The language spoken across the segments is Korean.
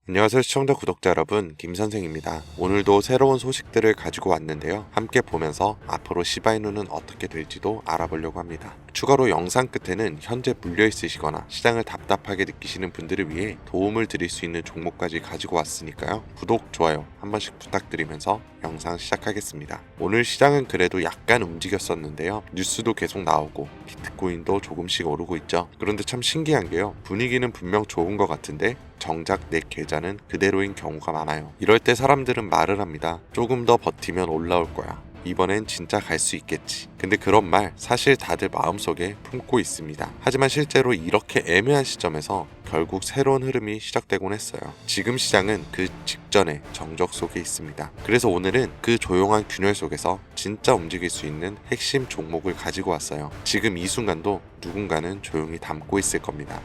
안녕하세요 시청자 구독자 여러분, 김선생입니다. 오늘도 새로운 소식들을 가지고 왔는데요. 함께 보면서 앞으로 시바이누는 어떻게 될지도 알아보려고 합니다. 추가로 영상 끝에는 현재 물려있으시거나 시장을 답답하게 느끼시는 분들을 위해 도움을 드릴 수 있는 종목까지 가지고 왔으니까요. 구독, 좋아요 한 번씩 부탁드리면서 영상 시작하겠습니다. 오늘 시장은 그래도 약간 움직였었는데요. 뉴스도 계속 나오고 비트코인도 조금씩 오르고 있죠. 그런데 참 신기한 게요. 분위기는 분명 좋은 것 같은데 정작 내 계좌는 그대로인 경우가 많아요. 이럴 때 사람들은 말을 합니다. 조금 더 버티면 올라올 거야. 이번엔 진짜 갈 수 있겠지. 근데 그런 말 사실 다들 마음속에 품고 있습니다. 하지만 실제로 이렇게 애매한 시점에서 결국 새로운 흐름이 시작되곤 했어요. 지금 시장은 그 직전의 정적 속에 있습니다. 그래서 오늘은 그 조용한 균열 속에서 진짜 움직일 수 있는 핵심 종목을 가지고 왔어요. 지금 이 순간도 누군가는 조용히 담고 있을 겁니다.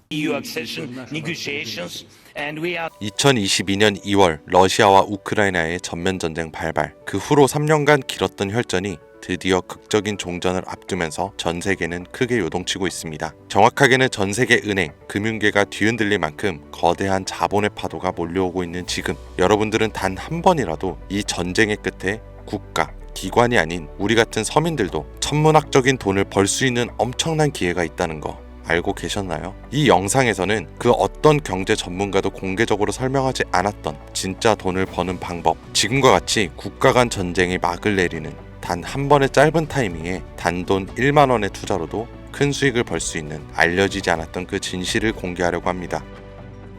EU accession negotiations, and we are 2022년 2월 러시아와 우크라이나의 전면전쟁 발발, 그 후로 3년간 길었던 혈전이 드디어 극적인 종전을 앞두면서 전 세계는 크게 요동치고 있습니다. 정확하게는 전 세계 은행, 금융계가 뒤흔들릴 만큼 거대한 자본의 파도가 몰려오고 있는 지금, 여러분들은 단 한 번이라도 이 전쟁의 끝에 국가, 기관이 아닌 우리 같은 서민들도 천문학적인 돈을 벌 수 있는 엄청난 기회가 있다는 거 알고 계셨나요? 이 영상에서는 그 어떤 경제 전문가도 공개적으로 설명하지 않았던 진짜 돈을 버는 방법, 지금과 같이 국가 간 전쟁에 막을 내리는 단 한 번의 짧은 타이밍에 단돈 1만 원의 투자로도 큰 수익을 벌 수 있는 알려지지 않았던 그 진실을 공개하려고 합니다.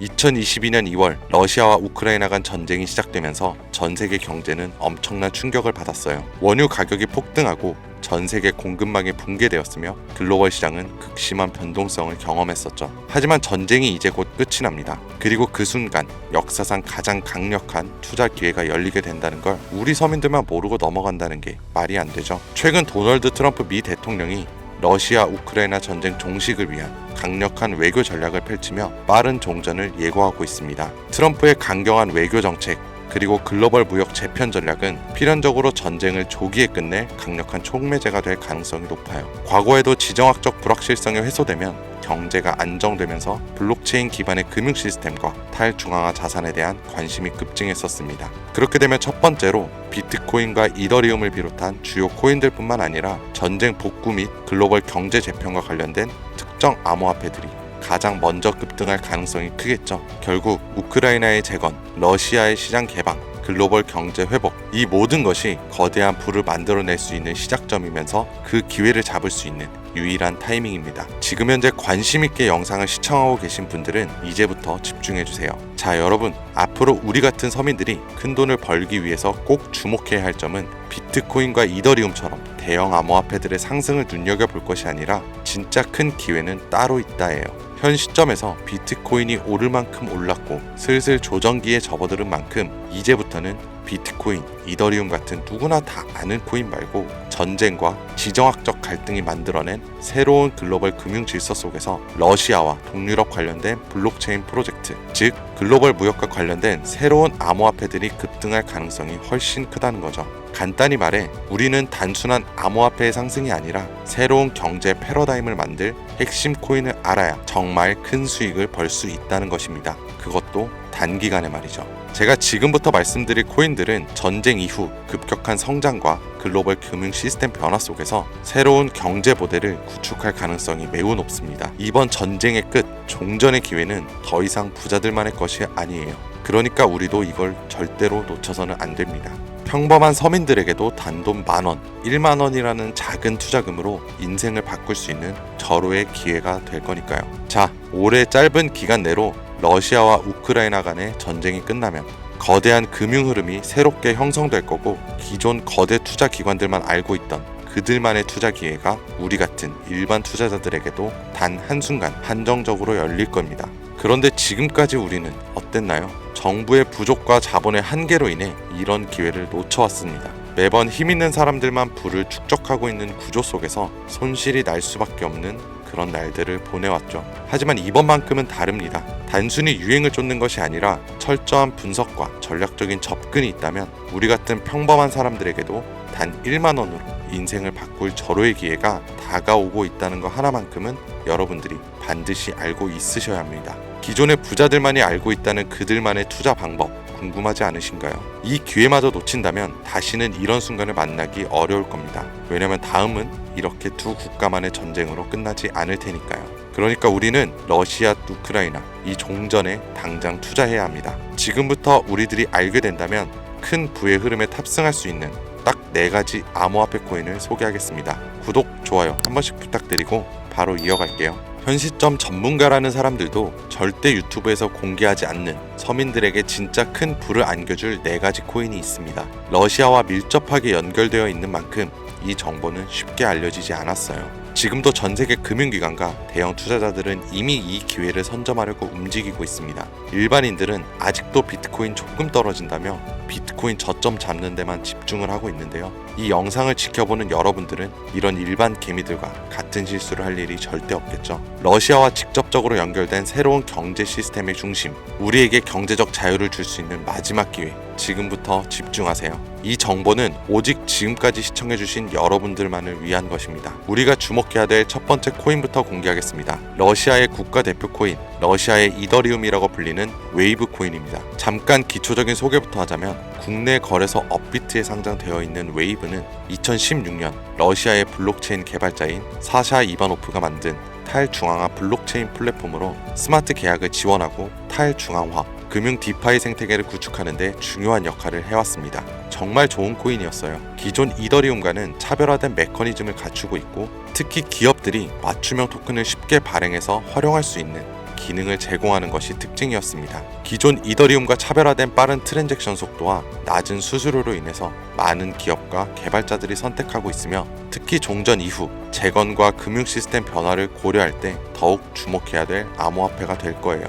2022년 2월 러시아와 우크라이나 간 전쟁이 시작되면서 전 세계 경제는 엄청난 충격을 받았어요. 원유 가격이 폭등하고 전 세계 공급망이 붕괴되었으며 글로벌 시장은 극심한 변동성을 경험했었죠. 하지만 전쟁이 이제 곧 끝이 납니다. 그리고 그 순간 역사상 가장 강력한 투자 기회가 열리게 된다는 걸 우리 서민들만 모르고 넘어간다는 게 말이 안 되죠. 최근 도널드 트럼프 미 대통령이 러시아 우크라이나 전쟁 종식을 위한 강력한 외교 전략을 펼치며 빠른 종전을 예고하고 있습니다. 트럼프의 강경한 외교 정책 그리고 글로벌 무역 재편 전략은 필연적으로 전쟁을 조기에 끝낼 강력한 촉매제가 될 가능성이 높아요. 과거에도 지정학적 불확실성이 해소되면 경제가 안정되면서 블록체인 기반의 금융 시스템과 탈중앙화 자산에 대한 관심이 급증했었습니다. 그렇게 되면 첫 번째로 비트코인과 이더리움을 비롯한 주요 코인들뿐만 아니라 전쟁 복구 및 글로벌 경제 재편과 관련된 특정 암호화폐들이 가장 먼저 급등할 가능성이 크겠죠. 결국 우크라이나의 재건, 러시아의 시장 개방, 글로벌 경제 회복, 이 모든 것이 거대한 부를 만들어낼 수 있는 시작점이면서 그 기회를 잡을 수 있는 유일한 타이밍입니다. 지금 현재 관심 있게 영상을 시청하고 계신 분들은 이제부터 집중해주세요. 자, 여러분, 앞으로 우리 같은 서민들이 큰 돈을 벌기 위해서 꼭 주목해야 할 점은 비트코인과 이더리움처럼 대형 암호화폐들의 상승을 눈여겨볼 것이 아니라 진짜 큰 기회는 따로 있다예요. 현 시점에서 비트코인이 오를 만큼 올랐고 슬슬 조정기에 접어드는 만큼 이제부터는 비트코인, 이더리움 같은 누구나 다 아는 코인 말고 전쟁과 지정학적 갈등이 만들어낸 새로운 글로벌 금융 질서 속에서 러시아와 동유럽 관련된 블록체인 프로젝트, 즉 글로벌 무역과 관련된 새로운 암호화폐들이 급등할 가능성이 훨씬 크다는 거죠. 간단히 말해 우리는 단순한 암호화폐의 상승이 아니라 새로운 경제 패러다임을 만들 핵심 코인을 알아야 정말 큰 수익을 벌 수 있다는 것입니다. 그것도 단기간에 말이죠. 제가 지금부터 말씀드릴 코인들은 전쟁 이후 급격한 성장과 글로벌 금융 시스템 변화 속에서 새로운 경제 모델을 구축할 가능성이 매우 높습니다. 이번 전쟁의 끝, 종전의 기회는 더 이상 부자들만의 것이 아니에요. 그러니까 우리도 이걸 절대로 놓쳐서는 안 됩니다. 평범한 서민들에게도 단돈 10,000원, 10,000원이라는 작은 투자금으로 인생을 바꿀 수 있는 절호의 기회가 될 거니까요. 자, 올해 짧은 기간 내로 러시아와 우크라이나 간의 전쟁이 끝나면 거대한 금융 흐름이 새롭게 형성될 거고 기존 거대 투자 기관들만 알고 있던 그들만의 투자 기회가 우리 같은 일반 투자자들에게도 단 한순간 한정적으로 열릴 겁니다. 그런데 지금까지 우리는 어땠나요? 정부의 부족과 자본의 한계로 인해 이런 기회를 놓쳐왔습니다. 매번 힘있는 사람들만 부를 축적하고 있는 구조 속에서 손실이 날 수밖에 없는 그런 날들을 보내왔죠. 하지만 이번만큼은 다릅니다. 단순히 유행을 쫓는 것이 아니라 철저한 분석과 전략적인 접근이 있다면 우리 같은 평범한 사람들에게도 단 1만 원으로 인생을 바꿀 절호의 기회가 다가오고 있다는 거 하나만큼은 여러분들이 반드시 알고 있으셔야 합니다. 기존의 부자들만이 알고 있다는 그들만의 투자 방법 궁금하지 않으신가요? 이 기회마저 놓친다면 다시는 이런 순간을 만나기 어려울 겁니다. 왜냐면 다음은 이렇게 두 국가만의 전쟁으로 끝나지 않을 테니까요. 그러니까 우리는 러시아, 우크라이나 이 종전에 당장 투자해야 합니다. 지금부터 우리들이 알게 된다면 큰 부의 흐름에 탑승할 수 있는 딱 4가지 암호화폐 코인을 소개하겠습니다. 구독, 좋아요 한 번씩 부탁드리고 바로 이어갈게요. 현 시점 전문가라는 사람들도 절대 유튜브에서 공개하지 않는 서민들에게 진짜 큰 부를 안겨줄 4가지 코인이 있습니다. 러시아와 밀접하게 연결되어 있는 만큼 이 정보는 쉽게 알려지지 않았어요. 지금도 전 세계 금융기관과 대형 투자자들은 이미 이 기회를 선점하려고 움직이고 있습니다. 일반인들은 아직도 비트코인 조금 떨어진다며 비트코인 저점 잡는 데만 집중을 하고 있는데요. 이 영상을 지켜보는 여러분들은 이런 일반 개미들과 같은 실수를 할 일이 절대 없겠죠. 러시아와 직접적으로 연결된 새로운 경제 시스템의 중심, 우리에게 경제적 자유를 줄 수 있는 마지막 기회, 지금부터 집중하세요. 이 정보는 오직 지금까지 시청해주신 여러분들만을 위한 것입니다. 우리가 주목해야 될 첫 번째 코인부터 공개하겠습니다. 러시아의 국가대표 코인, 러시아의 이더리움이라고 불리는 웨이브 코인입니다. 잠깐 기초적인 소개부터 하자면 국내 거래소 업비트에 상장되어 있는 웨이브는 2016년 러시아의 블록체인 개발자인 사샤 이바노프가 만든 탈중앙화 블록체인 플랫폼으로 스마트 계약을 지원하고 탈중앙화 금융 디파이 생태계를 구축하는 데 중요한 역할을 해왔습니다. 정말 좋은 코인이었어요. 기존 이더리움과는 차별화된 메커니즘을 갖추고 있고 특히 기업들이 맞춤형 토큰을 쉽게 발행해서 활용할 수 있는 기능을 제공하는 것이 특징이었습니다. 기존 이더리움과 차별화된 빠른 트랜잭션 속도와 낮은 수수료로 인해서 많은 기업과 개발자들이 선택하고 있으며 특히 종전 이후 재건과 금융 시스템 변화를 고려할 때 더욱 주목해야 될 암호화폐가 될 거예요.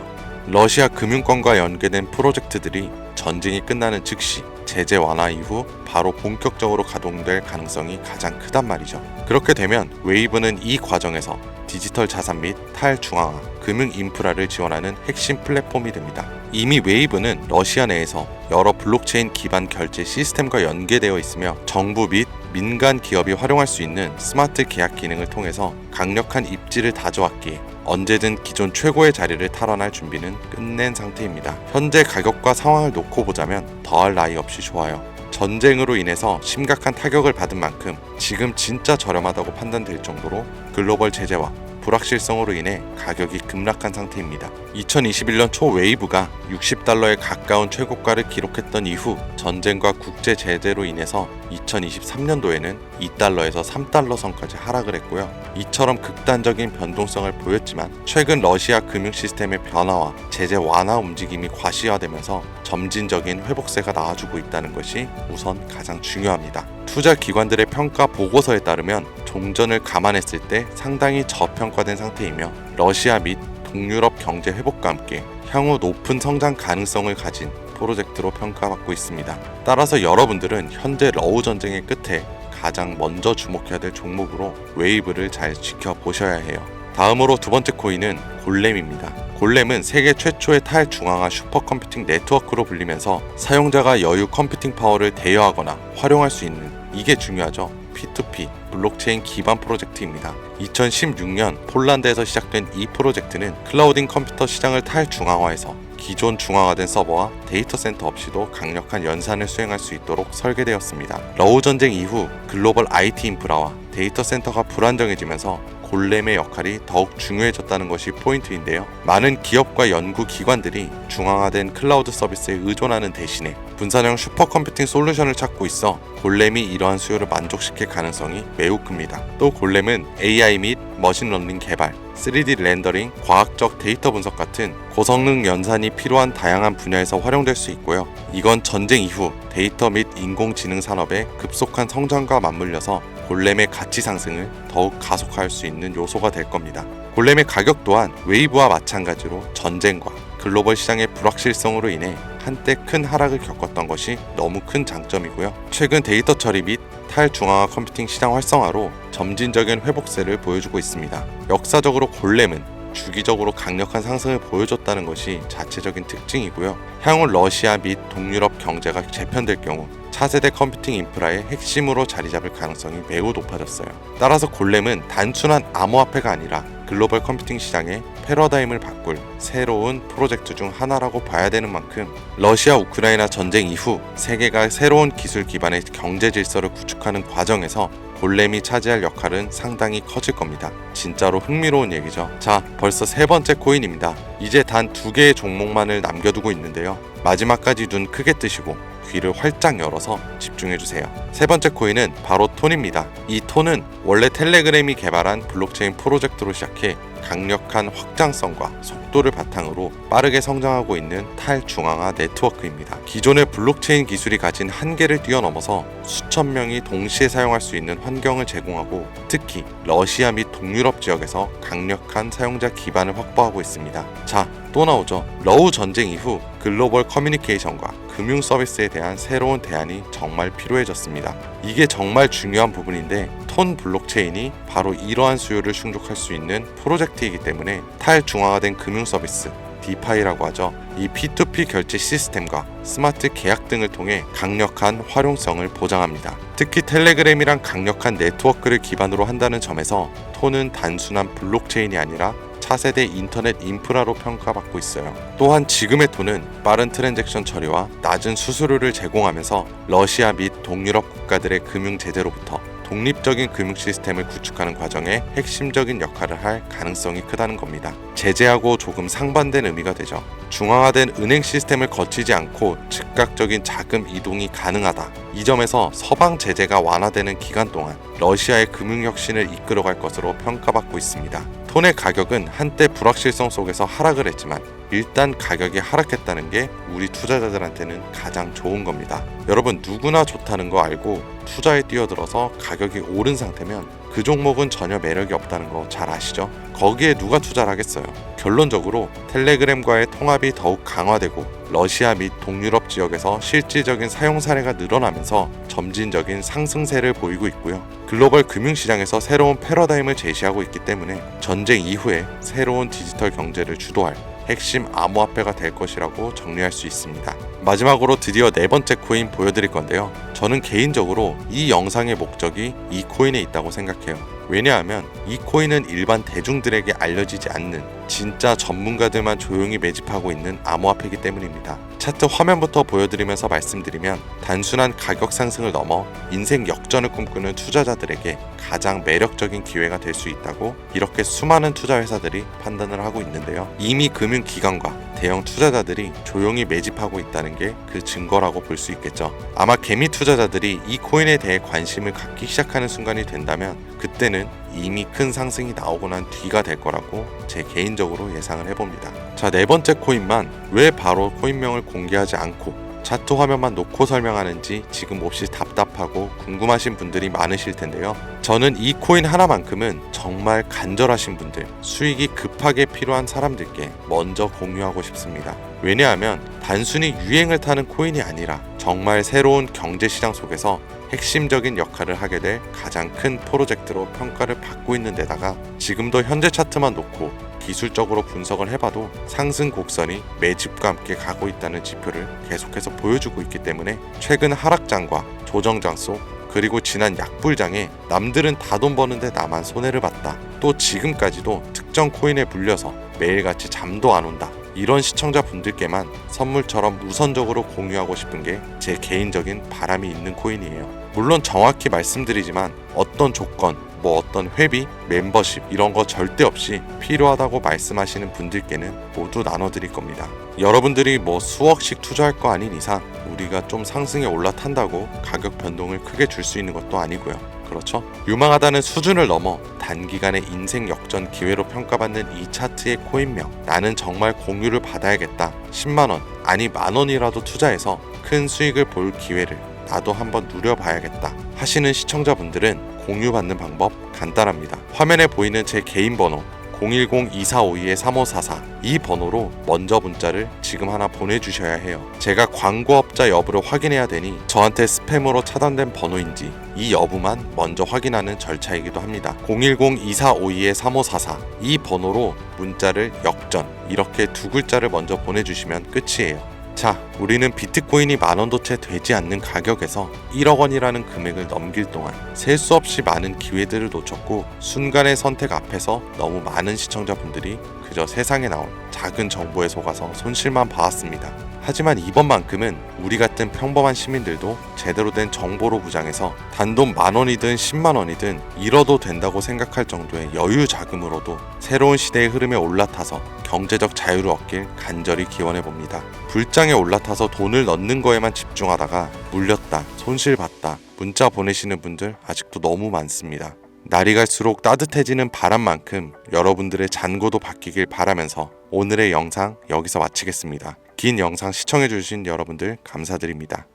러시아 금융권과 연계된 프로젝트들이 전쟁이 끝나는 즉시 제재 완화 이후 바로 본격적으로 가동될 가능성이 가장 크단 말이죠. 그렇게 되면 웨이브는 이 과정에서 디지털 자산 및 탈중앙화, 금융 인프라를 지원하는 핵심 플랫폼이 됩니다. 이미 웨이브는 러시아 내에서 여러 블록체인 기반 결제 시스템과 연계되어 있으며 정부 및 민간 기업이 활용할 수 있는 스마트 계약 기능을 통해서 강력한 입지를 다져왔기에 언제든 기존 최고의 자리를 탈환할 준비는 끝낸 상태입니다. 현재 가격과 상황을 놓고 보자면 더할 나위 없이 좋아요. 전쟁으로 인해서 심각한 타격을 받은 만큼 지금 진짜 저렴하다고 판단될 정도로 글로벌 제재와 불확실성으로 인해 가격이 급락한 상태입니다. 2021년 초 웨이브가 $60에 가까운 최고가를 기록했던 이후 전쟁과 국제 제재로 인해서 2023년도에는 $2에서 $3 선까지 하락을 했고요. 이처럼 극단적인 변동성을 보였지만 최근 러시아 금융 시스템의 변화와 제재 완화 움직임이 과시화되면서 점진적인 회복세가 나와주고 있다는 것이 우선 가장 중요합니다. 투자 기관들의 평가 보고서에 따르면 종전을 감안했을 때 상당히 저평가된 상태이며 러시아 및 동유럽 경제 회복과 함께 향후 높은 성장 가능성을 가진 프로젝트로 평가받고 있습니다. 따라서 여러분들은 현재 러우 전쟁의 끝에 가장 먼저 주목해야 될 종목으로 웨이브를 잘 지켜보셔야 해요. 다음으로 두 번째 코인은 골렘입니다. 골렘은 세계 최초의 탈중앙화 슈퍼컴퓨팅 네트워크로 불리면서 사용자가 여유 컴퓨팅 파워를 대여하거나 활용할 수 있는, 이게 중요하죠, P2P 블록체인 기반 프로젝트입니다. 2016년 폴란드에서 시작된 이 프로젝트는 클라우딩 컴퓨터 시장을 탈중앙화해서 기존 중앙화된 서버와 데이터 센터 없이도 강력한 연산을 수행할 수 있도록 설계되었습니다. 러우 전쟁 이후 글로벌 IT 인프라와 데이터 센터가 불안정해지면서 골렘의 역할이 더욱 중요해졌다는 것이 포인트인데요. 많은 기업과 연구 기관들이 중앙화된 클라우드 서비스에 의존하는 대신에 분산형 슈퍼컴퓨팅 솔루션을 찾고 있어 골렘이 이러한 수요를 만족시킬 가능성이 매우 큽니다. 또 골렘은 AI 및 머신러닝 개발, 3D 렌더링, 과학적 데이터 분석 같은 고성능 연산이 필요한 다양한 분야에서 활용될 수 있고요. 이건 전쟁 이후 데이터 및 인공지능 산업의 급속한 성장과 맞물려서 골렘의 가치 상승을 더욱 가속화할 수 있는 요소가 될 겁니다. 골렘의 가격 또한 웨이브와 마찬가지로 전쟁과 글로벌 시장의 불확실성으로 인해 한때 큰 하락을 겪었던 것이 너무 큰 장점이고요. 최근 데이터 처리 및 탈중앙화 컴퓨팅 시장 활성화로 점진적인 회복세를 보여주고 있습니다. 역사적으로 골렘은 주기적으로 강력한 상승을 보여줬다는 것이 자체적인 특징이고요. 향후 러시아 및 동유럽 경제가 재편될 경우 차세대 컴퓨팅 인프라의 핵심으로 자리 잡을 가능성이 매우 높아졌어요. 따라서 골렘은 단순한 암호화폐가 아니라 글로벌 컴퓨팅 시장의 패러다임을 바꿀 새로운 프로젝트 중 하나라고 봐야 되는 만큼 러시아 우크라이나 전쟁 이후 세계가 새로운 기술 기반의 경제 질서를 구축하는 과정에서 골렘이 차지할 역할은 상당히 커질 겁니다. 진짜로 흥미로운 얘기죠. 자, 벌써 세 번째 코인입니다. 이제 단 2개의 종목만을 남겨두고 있는데요. 마지막까지 눈 크게 뜨시고 귀를 활짝 열어서 집중해주세요. 세 번째 코인은 바로 톤입니다. 이 톤은 원래 텔레그램이 개발한 블록체인 프로젝트로 시작해 강력한 확장성과 속도를 바탕으로 빠르게 성장하고 있는 탈중앙화 네트워크입니다. 기존의 블록체인 기술이 가진 한계를 뛰어넘어서 수천 명이 동시에 사용할 수 있는 환경을 제공하고 특히 러시아 및 동유럽 지역에서 강력한 사용자 기반을 확보하고 있습니다. 자, 또 나오죠. 러우 전쟁 이후 글로벌 커뮤니케이션과 금융 서비스에 대한 새로운 대안이 정말 필요해졌습니다. 이게 정말 중요한 부분인데 톤 블록체인이 바로 이러한 수요를 충족할 수 있는 프로젝트이기 때문에 탈중앙화된 금융 서비스 디파이라고 하죠. 이 P2P 결제 시스템과 스마트 계약 등을 통해 강력한 활용성을 보장합니다. 특히 텔레그램이란 강력한 네트워크를 기반으로 한다는 점에서 톤은 단순한 블록체인이 아니라 차세대 인터넷 인프라로 평가받고 있어요. 또한 지금의 톤은 빠른 트랜잭션 처리와 낮은 수수료를 제공하면서 러시아 및 동유럽 국가들의 금융 제재로부터 독립적인 금융 시스템을 구축하는 과정에 핵심적인 역할을 할 가능성이 크다는 겁니다. 제재하고 조금 상반된 의미가 되죠. 중앙화된 은행 시스템을 거치지 않고 즉각적인 자금 이동이 가능하다. 이 점에서 서방 제재가 완화되는 기간 동안 러시아의 금융혁신을 이끌어갈 것으로 평가받고 있습니다. 톤의 가격은 한때 불확실성 속에서 하락을 했지만 일단 가격이 하락했다는 게 우리 투자자들한테는 가장 좋은 겁니다. 여러분 누구나 좋다는 거 알고 투자에 뛰어들어서 가격이 오른 상태면 그 종목은 전혀 매력이 없다는 거 잘 아시죠? 거기에 누가 투자를 하겠어요? 결론적으로 텔레그램과의 통합이 더욱 강화되고 러시아 및 동유럽 지역에서 실질적인 사용 사례가 늘어나면서 점진적인 상승세를 보이고 있고요. 글로벌 금융시장에서 새로운 패러다임을 제시하고 있기 때문에 전쟁 이후에 새로운 디지털 경제를 주도할 핵심 암호화폐가 될 것이라고 정리할 수 있습니다. 마지막으로 드디어 네 번째 코인 보여드릴 건데요. 저는 개인적으로 이 영상의 목적이 이 코인에 있다고 생각해요. 왜냐하면 이 코인은 일반 대중들에게 알려지지 않는 진짜 전문가들만 조용히 매집하고 있는 암호화폐이기 때문입니다. 차트 화면부터 보여드리면서 말씀드리면 단순한 가격 상승을 넘어 인생 역전을 꿈꾸는 투자자들에게 가장 매력적인 기회가 될 수 있다고 이렇게 수많은 투자 회사들이 판단을 하고 있는데요. 이미 금융기관과 대형 투자자들이 조용히 매집하고 있다는 게 그 증거라고 볼 수 있겠죠. 아마 개미 투자자들이 이 코인에 대해 관심을 갖기 시작하는 순간이 된다면 그때는 이미 큰 상승이 나오고 난 뒤가 될 거라고 제 개인적으로 예상을 해봅니다. 자, 네 번째 코인만 왜 바로 코인명을 공개하지 않고 차트 화면만 놓고 설명하는지 지금 몹시 답답하고 궁금하신 분들이 많으실 텐데요. 저는 이 코인 하나만큼은 정말 간절하신 분들, 수익이 급하게 필요한 사람들께 먼저 공유하고 싶습니다. 왜냐하면 단순히 유행을 타는 코인이 아니라 정말 새로운 경제시장 속에서 핵심적인 역할을 하게 될 가장 큰 프로젝트로 평가를 받고 있는 데다가 지금도 현재 차트만 놓고 기술적으로 분석을 해봐도 상승 곡선이 매집과 함께 가고 있다는 지표를 계속해서 보여주고 있기 때문에 최근 하락장과 조정장 속 그리고 지난 약불장에 남들은 다 돈 버는데 나만 손해를 봤다. 또 지금까지도 특정 코인에 불려서 매일같이 잠도 안 온다. 이런 시청자분들께만 선물처럼 우선적으로 공유하고 싶은 게 제 개인적인 바람이 있는 코인이에요. 물론 정확히 말씀드리지만 어떤 조건, 어떤 회비, 멤버십 이런 거 절대 없이 필요하다고 말씀하시는 분들께는 모두 나눠드릴 겁니다. 여러분들이 수억씩 투자할 거 아닌 이상 우리가 좀 상승에 올라탄다고 가격 변동을 크게 줄 수 있는 것도 아니고요. 그렇죠? 유망하다는 수준을 넘어 단기간의 인생 역전 기회로 평가받는 이 차트의 코인명, 나는 정말 공유를 받아야겠다. 10만원 아니 만원이라도 투자해서 큰 수익을 볼 기회를 나도 한번 누려봐야겠다 하시는 시청자분들은 공유받는 방법 간단합니다. 화면에 보이는 제 개인 번호 010-2452-3544 이 번호로 먼저 문자를 지금 하나 보내주셔야 해요. 제가 광고업자 여부를 확인해야 되니 저한테 스팸으로 차단된 번호인지 이 여부만 먼저 확인하는 절차이기도 합니다. 010-2452-3544 이 번호로 문자를 역전 이렇게 두 글자를 먼저 보내주시면 끝이에요. 자, 우리는 비트코인이 10,000원도 채 되지 않는 가격에서 1억 원이라는 금액을 넘길 동안 셀 수 없이 많은 기회들을 놓쳤고 순간의 선택 앞에서 너무 많은 시청자분들이 그저 세상에 나온 작은 정보에 속아서 손실만 봐왔습니다. 하지만 이번만큼은 우리 같은 평범한 시민들도 제대로 된 정보로 무장해서 단돈 10,000원이든 100,000원이든 잃어도 된다고 생각할 정도의 여유 자금으로도 새로운 시대의 흐름에 올라타서 경제적 자유를 얻길 간절히 기원해봅니다. 불장에 올라타서 돈을 넣는 거에만 집중하다가 물렸다, 손실봤다, 문자 보내시는 분들 아직도 너무 많습니다. 날이 갈수록 따뜻해지는 바람만큼 여러분들의 잔고도 바뀌길 바라면서 오늘의 영상 여기서 마치겠습니다. 긴 영상 시청해주신 여러분들 감사드립니다.